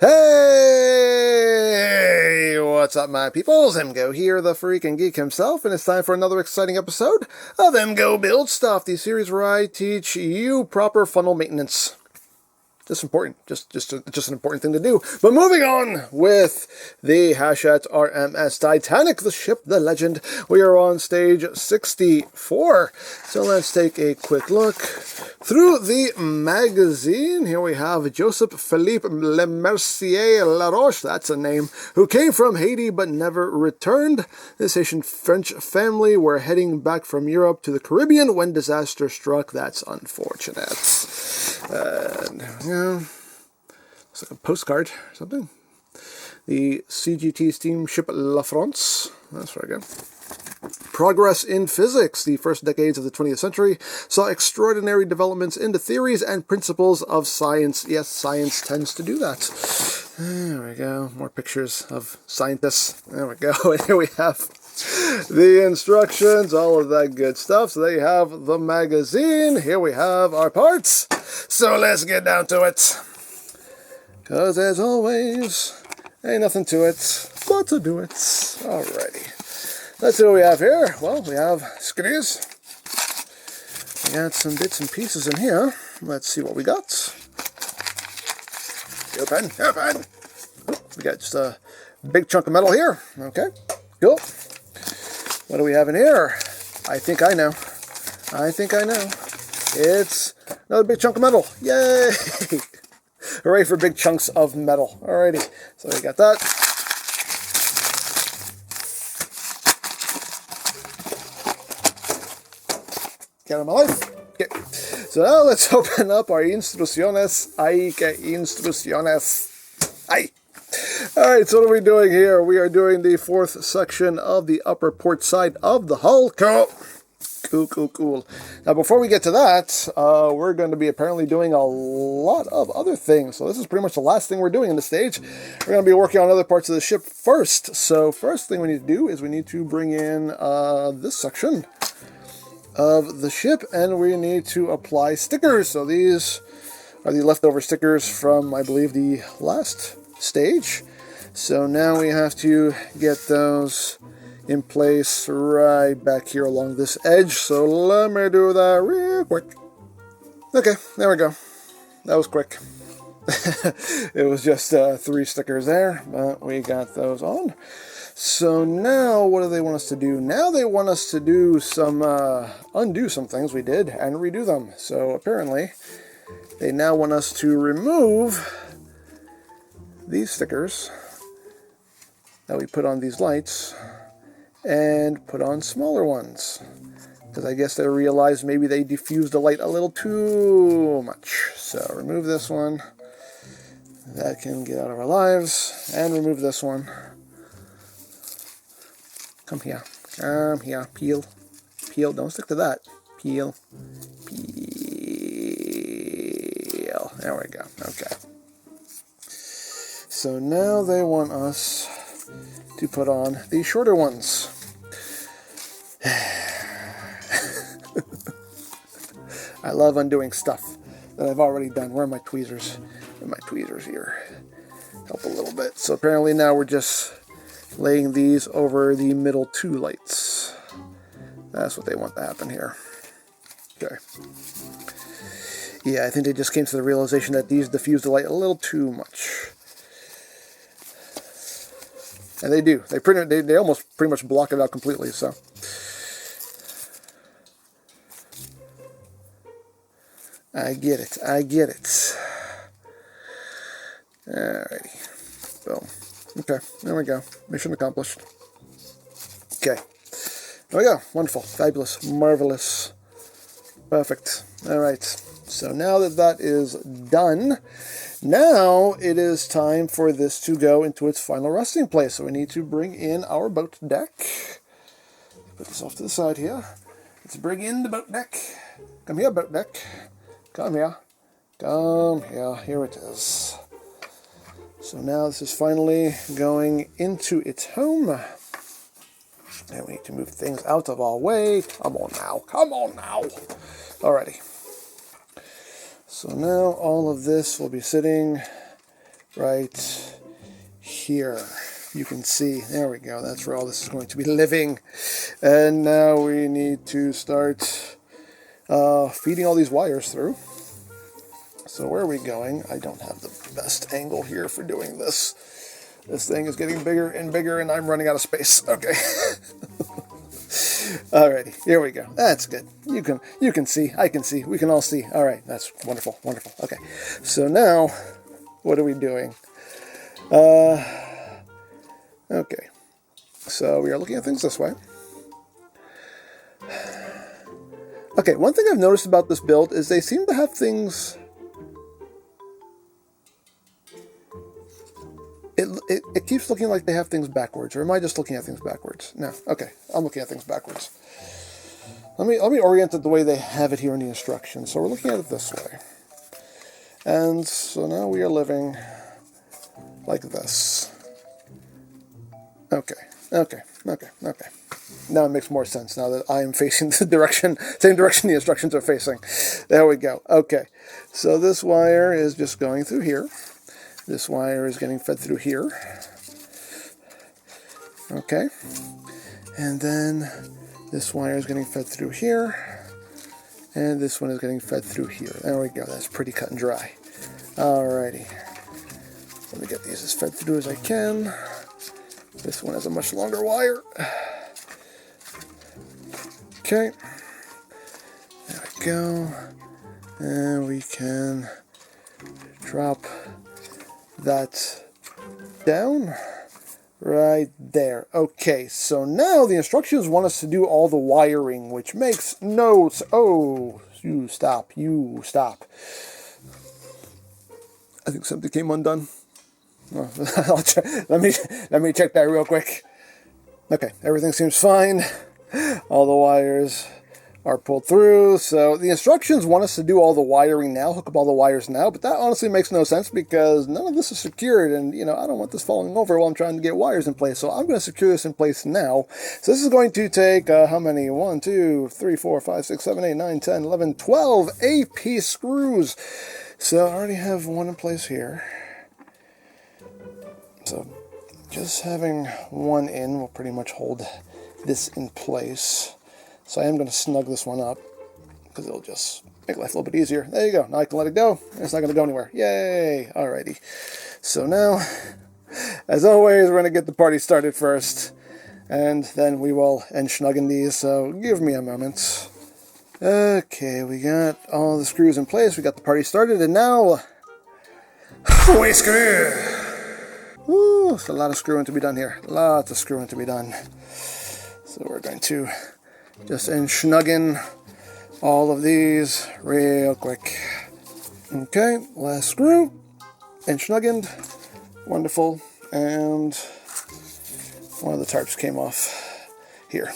Hey! What's up, my peoples? EmGo here, the freaking geek himself, and it's time for another exciting episode of EmGo Build Stuff, the series where I teach you proper funnel maintenance. Just important, just an important thing to do. But moving on with the Hachette R.M.S. Titanic, the ship, the legend. We are on stage 64. So let's take a quick look through the magazine. Here we have Joseph Philippe Le Mercier Laroche, that's a name, who came from Haiti but never returned. This Haitian-French family were heading back from Europe to the Caribbean when disaster struck. That's unfortunate. And, looks like a postcard or something. The CGT steamship La France. That's very good. Progress in physics. The first decades of the 20th century saw extraordinary developments in the theories and principles of science. Yes, science tends to do that. There we go. More pictures of scientists. There we go. And here we have the instructions, all of that good stuff. So there you have the magazine. Here we have our parts. So let's get down to it. Because as always, ain't nothing to it but to do it. Alrighty. Let's see what we have here. Well, we have screws. We got some bits and pieces in here. Let's see what we got. Here, pen. Here, pen. We got just a big chunk of metal here. Okay, cool. What do we have in here? I think I know. It's another big chunk of metal. Yay! Hooray for big chunks of metal. Alrighty. So we got that. Get out of my life. Okay. So now let's open up our instrucciones. Ay, que instrucciones. Ay. Alright, so what are we doing here? We are doing the fourth section of the upper port side of the hull. Cool. Cool. Now, before we get to that, we're going to be apparently doing a lot of other things. So this is pretty much the last thing we're doing in the stage. We're going to be working on other parts of the ship first. So first thing we need to do is we need to bring in this section of the ship, and we need to apply stickers. So these are the leftover stickers from, I believe, the last stage. So now we have to get those in place right back here along this edge. So let me do that real quick. Okay, there we go. That was quick. It was just 3 stickers there, but we got those on. So now what do they want us to do? Now they want us to do some, undo some things we did and redo them. So apparently they now want us to remove these stickers that we put on these lights and put on smaller ones, because I guess they realized maybe they diffused the light a little too much. So remove this one. That can get out of our lives. And remove this one. Come here. Peel. Don't stick to that. Peel. There we go. Okay. So now they want us to put on the shorter ones. I love undoing stuff that I've already done. Where are my tweezers? My tweezers here. Help a little bit. So apparently now we're just laying these over the middle 2 lights. That's what they want to happen here. Okay. Yeah, I think they just came to the realization that these diffuse the light a little too much. And they do. They almost pretty much block it out completely, so. I get it. Alrighty. Boom. Okay, there we go. Mission accomplished. Okay. There we go. Wonderful. Fabulous. Marvelous. Perfect. Alright. So now that that is done, now it is time for this to go into its final resting place. So we need to bring in our boat deck. Put this off to the side here. Let's bring in the boat deck. Come here, boat deck. Come here. Here it is. So now this is finally going into its home. And we need to move things out of our way. Come on now. Alrighty. So now all of this will be sitting right here. You can see, there we go, that's where all this is going to be living. And now we need to start feeding all these wires through. So where are we going? I don't have the best angle here for doing this. This thing is getting bigger and bigger, and I'm running out of space. Okay. Alrighty, here we go. That's good. You can see, I can see, we can all see. All right, that's wonderful, wonderful. Okay, so now, what are we doing? Okay, so we are looking at things this way. Okay, one thing I've noticed about this build is they seem to have things... It keeps looking like they have things backwards, or am I just looking at things backwards? No, okay, I'm looking at things backwards. Let me orient it the way they have it here in the instructions. So we're looking at it this way. And so now we are living like this. Okay. Now it makes more sense now that I am facing the direction, same direction the instructions are facing. There we go. Okay, so this wire is just going through here. This wire is getting fed through here. Okay. And then this wire is getting fed through here. And this one is getting fed through here. There we go. That's pretty cut and dry. Alrighty. Let me get these as fed through as I can. This one has a much longer wire. Okay. There we go. And we can drop that down right there. Okay, so now the instructions want us to do all the wiring, which makes no sense. Oh, you stop. I think something came undone. Oh, let me check that real quick. Okay, everything seems fine. All the wires are pulled through. So the instructions want us to do all the wiring now, hook up all the wires now, but that honestly makes no sense because none of this is secured, and I don't want this falling over while I'm trying to get wires in place. So I'm going to secure this in place now. So this is going to take how many? 1, 2, 3, 4, 5, 6, 7, 8, 9, 10, 11, 12 AP screws. So I already have one in place here. So just having one in will pretty much hold this in place. So I am going to snug this one up because it'll just make life a little bit easier. There you go. Now I can let it go. It's not going to go anywhere. Yay! Alrighty. So now, as always, we're going to get the party started first. And then we will end snugging these. So give me a moment. Okay, we got all the screws in place. We got the party started. And now, we screw! Woo! It's a lot of screwing to be done here. Lots of screwing to be done. So we're going to just snugging all of these real quick. Okay, last screw. Snugged. Wonderful. And one of the tarps came off here.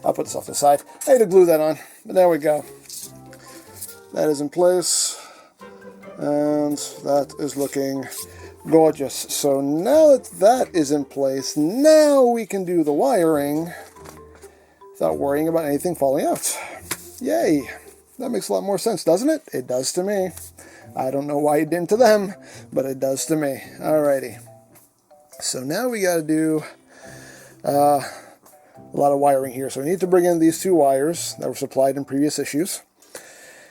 I'll put this off to the side. I had to glue that on, but there we go. That is in place. And that is looking gorgeous. So now that that is in place, now we can do the wiring without worrying about anything falling out. Yay! That makes a lot more sense, doesn't it? It does to me. I don't know why it didn't to them, but it does to me. Alrighty. So now we got to do a lot of wiring here. So we need to bring in these two wires that were supplied in previous issues,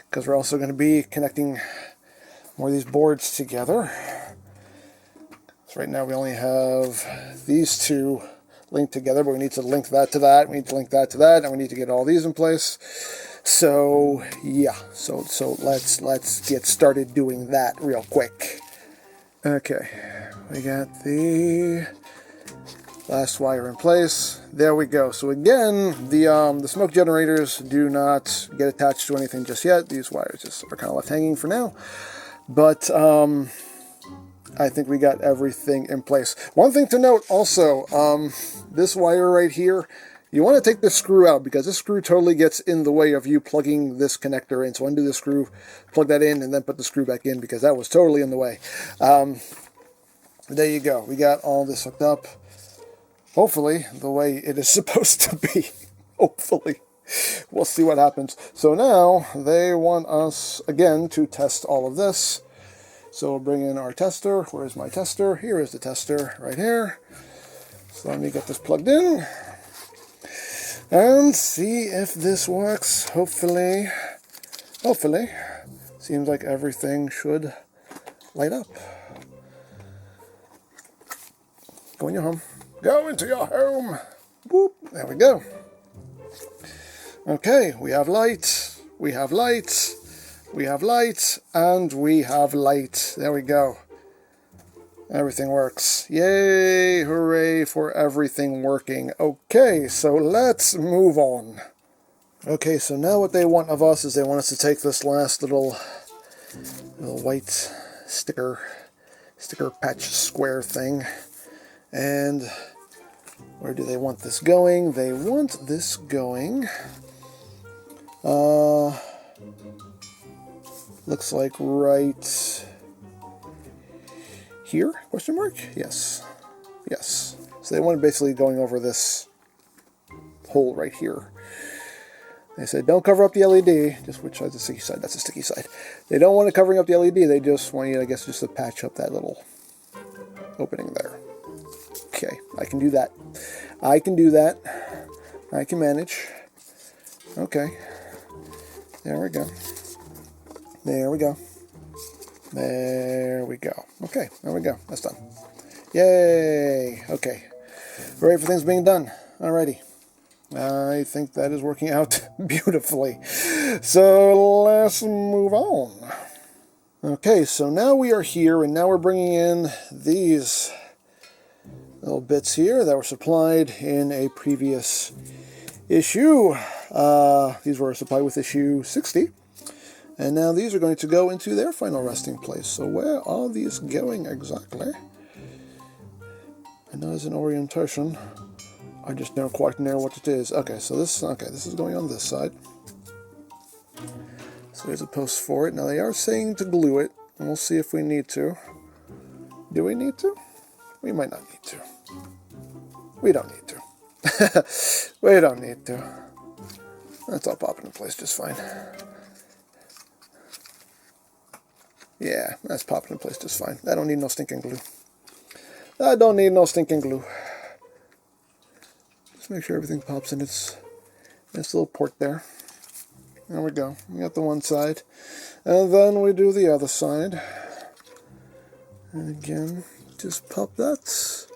because we're also going to be connecting more of these boards together. So right now we only have these two linked together, but we need to link that to that, we need to link that to that, and we need to get all these in place. So yeah, so let's get started doing that real quick. Okay, we got the last wire in place. There we go. So again, the smoke generators do not get attached to anything just yet. These wires just are kind of left hanging for now. But I think we got everything in place. One thing to note also, this wire right here, you want to take this screw out because this screw totally gets in the way of you plugging this connector in. So undo the screw, plug that in, and then put the screw back in because that was totally in the way. There you go. We got all this hooked up. Hopefully, the way it is supposed to be. Hopefully. We'll see what happens. So now, they want us, again, to test all of this. So we'll bring in our tester. Where's my tester? Here is the tester right here. So let me get this plugged in and see if this works. Hopefully, seems like everything should light up. Go in your home. Go into your home. Whoop, there we go. Okay, we have light, we have light, we have light, and we have light. There we go. Everything works. Yay, hooray for everything working. Okay, so let's move on. Okay, so now what they want of us is they want us to take this last little white sticker patch square thing. And where do they want this going? They want this going, looks like right here, question mark? Yes. Yes. So they want it basically going over this hole right here. They said don't cover up the LED, just which side's the sticky side? That's the sticky side. They don't want it covering up the LED, they just want you, I guess, just to patch up that little opening there. Okay, I can do that. I can do that. I can manage. Okay. There we go. There we go. There we go. Okay, there we go. That's done. Yay! Okay. Hooray for things being done. Alrighty. I think that is working out beautifully. So let's move on. Okay, so now we are here, and now we're bringing in these little bits here that were supplied in a previous issue. These were supplied with issue 60. And now these are going to go into their final resting place. So where are these going exactly? I know there's an orientation. I just don't quite know what it is. Okay, so this is going on this side. So there's a post for it. Now they are saying to glue it, and we'll see if we need to. Do we need to? We might not need to. We don't need to. We don't need to. That's all popping in place just fine. Yeah, that's popping in place just fine. I don't need no stinking glue. I don't need no stinking glue. Just make sure everything pops in its little port there. There we go. We got the one side. And then we do the other side. And again, just pop that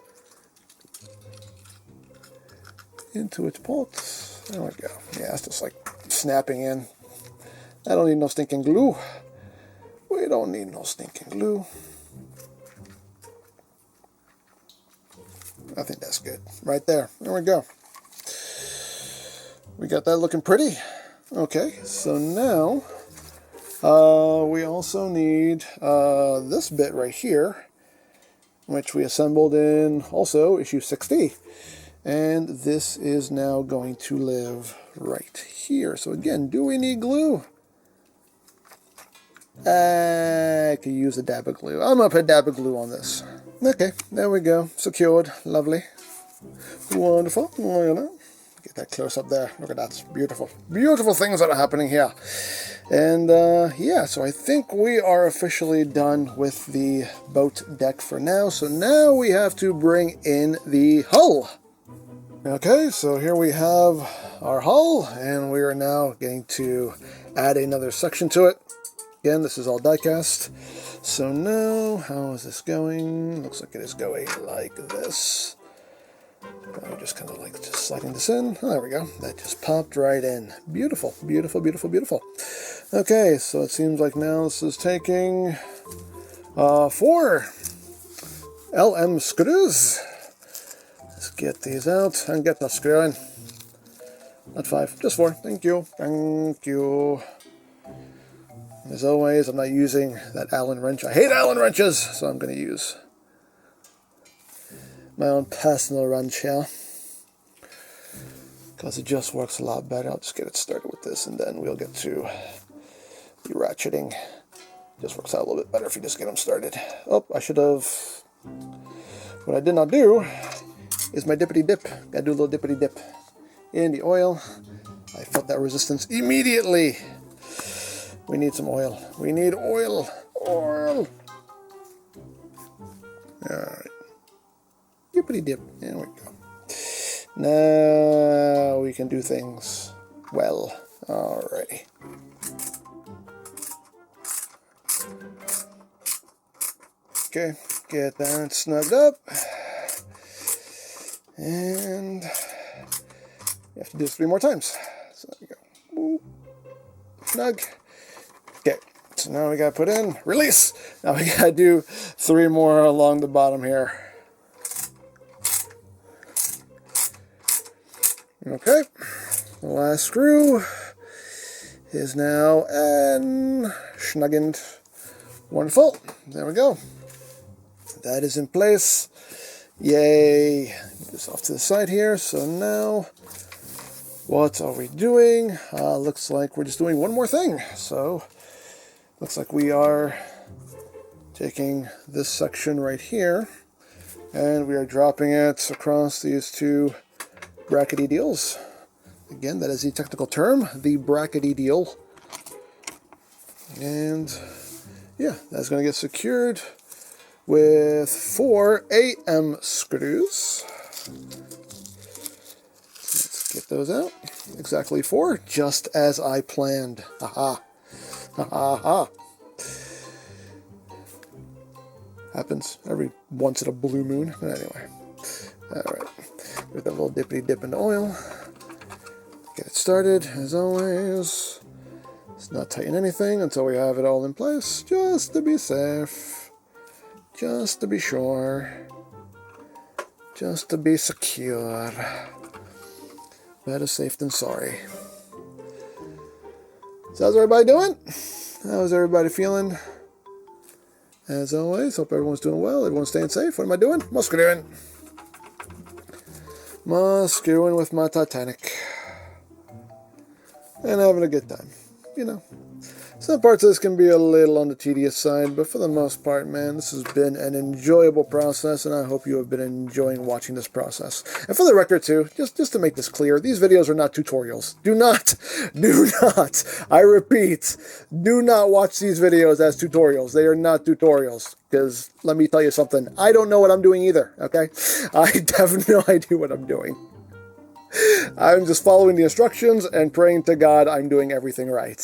into its port. There we go. Yeah, it's just like snapping in. I don't need no stinking glue. We don't need no stinking glue. I think that's good. Right there. There we go. We got that looking pretty. Okay, so now we also need this bit right here, which we assembled in also issue 60. And this is now going to live right here. So again, do we need glue? I could use a dab of glue. I'm going to put a dab of glue on this. Okay, there we go. Secured. Lovely. Wonderful. Look at that. Get that close up there. Look at that. It's beautiful. Beautiful things that are happening here. And yeah, so I think we are officially done with the boat deck for now. So now we have to bring in the hull. Okay, so here we have our hull, and we are now going to add another section to it. Again, this is all die-cast. So now, how is this going? Looks like it is going like this. I'm just kind of like just sliding this in. Oh, there we go. That just popped right in. Beautiful, beautiful, beautiful, beautiful. Okay, so it seems like now this is taking 4 R.M. screws. Let's get these out and get that screw in. Not 5, just 4. Thank you. Thank you. As always, I'm not using that Allen wrench. I hate Allen wrenches, so I'm going to use my own personal wrench here, because it just works a lot better. I'll just get it started with this, and then we'll get to the ratcheting. Just works out a little bit better if you just get them started. Oh, I should have... What I did not do is my dippity dip. Gotta do a little dippity dip in the oil. I felt that resistance immediately. We need some oil. We need oil. Oil. Alright. Yippity dip. There we go. Now we can do things well. Alrighty. Okay, get that snugged up. And you have to do this 3 more times. So there we go. Boop. Snug. Okay, so now we gotta put in, release! Now we gotta do 3 more along the bottom here. Okay, the last screw is now snuggened. Wonderful. There we go. That is in place. Yay. Move this off to the side here. So now, what are we doing? Looks like we're just doing one more thing. So, looks like we are taking this section right here, and we are dropping it across these 2 brackety deals. Again, that is the technical term, the brackety deal. And yeah, that's going to get secured with 4 AM screws. Let's get those out. Exactly 4, just as I planned. Haha. Ha ha. Happens every once in a blue moon. But anyway. Alright. With that little dippity dip into oil. Get it started, as always. Let's not tighten anything until we have it all in place, just to be safe. Just to be sure. Just to be secure. Better safe than sorry. So how's everybody doing? How's everybody feeling? As always, hope everyone's doing well. Everyone's staying safe. What am I doing? Muscadooing. Muscadooing with my Titanic. And having a good time. You know. Some parts of this can be a little on the tedious side, but for the most part, man, this has been an enjoyable process, and I hope you have been enjoying watching this process. And for the record, too, just to make this clear, these videos are not tutorials. Do not, I repeat, do not watch these videos as tutorials. They are not tutorials, because let me tell you something, I don't know what I'm doing either, okay? I have no idea what I'm doing. I'm just following the instructions and praying to God I'm doing everything right.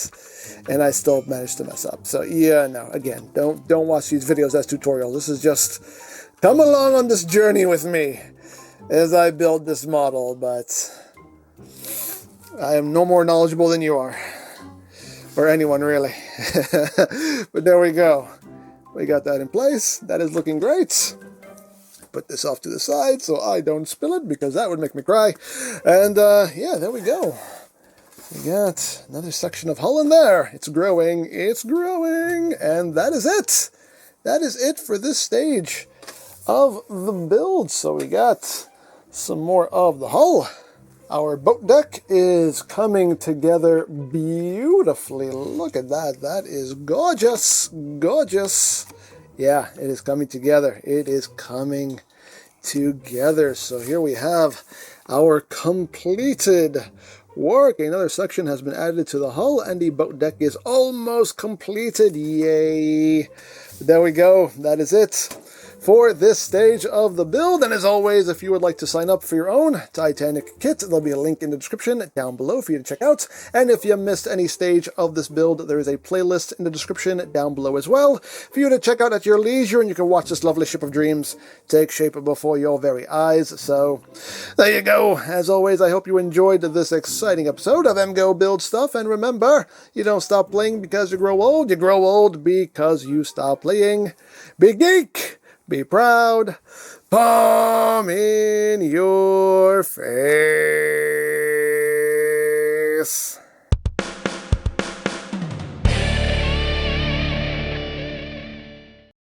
And I still managed to mess up. So yeah, no, again, don't watch these videos as tutorials. This is just, come along on this journey with me as I build this model, but I am no more knowledgeable than you are. Or anyone, really. But there we go. We got that in place. That is looking great. Put this off to the side so I don't spill it, because that would make me cry. And yeah, there we go. We got another section of hull in there. It's growing, and that is it. That is it for this stage of the build. So we got some more of the hull. Our boat deck is coming together beautifully. Look at that. That is gorgeous. Gorgeous. Yeah, it is coming together. It is coming together. So here we have our completed work. Another section has been added to the hull, and the boat deck is almost completed. Yay! There we go. That is it for this stage of the build. And as always, if you would like to sign up for your own Titanic kit, there'll be a link in the description down below for you to check out. And if you missed any stage of this build, there is a playlist in the description down below as well for you to check out at your leisure, and you can watch this lovely ship of dreams take shape before your very eyes. So there you go. As always, I hope you enjoyed this exciting episode of EmGo Build Stuff. And remember, you don't stop playing because you grow old because you stop playing. Be geek! Be proud, palm in your face.